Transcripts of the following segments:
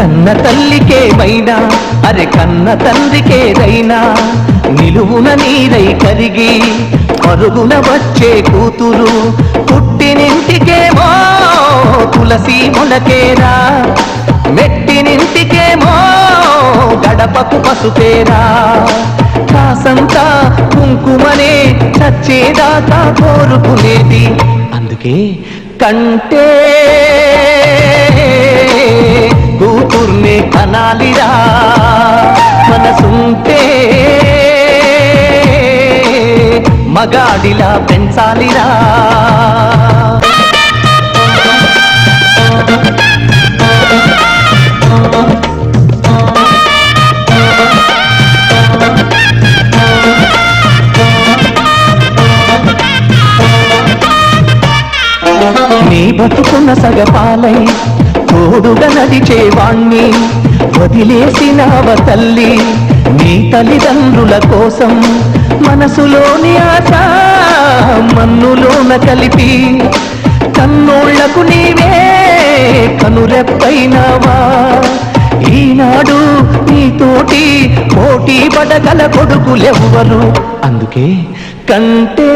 కన్న తల్లికేమైనా అరే కన్న తండ్రికేదైనా నిలువున నీరై కరిగి పరుగున వచ్చే కూతురు పుట్టినింటికేమో తులసి మొలకేరా మెట్టినింటికేమో గడపకు పసుపేరా కాసంతా కుంకుమనే చచ్చేదాకా కోరుకునేది అందుకే కంటే కూతుర్నే కనాలిరా మనసుంటే మగాడిలా పెంచాలిరా నీ బతుకున్న సగపాలై తోడుగా నడిచేవాణ్ణి వదిలేసినావ తల్లి నీ తల్లిదండ్రుల కోసం మనసులోని ఆశ మన్నులోన కలిపి కన్నోళ్లకు నీవే కనురెప్పైనావా ఈనాడు నీతోటి పోటీ పడగల కొడుకులెవ్వరు అందుకే కంటే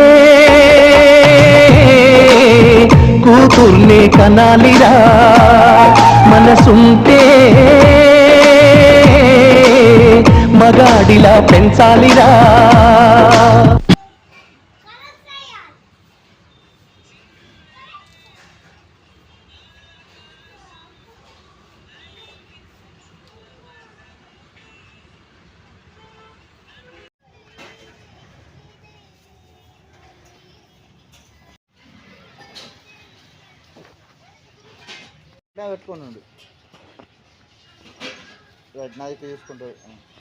కూతుర్నే కనాలిరా మనసుంటే మగాడిలా పెంచాలిరా పెట్టుకోండి నాది చూసుకుంటారు.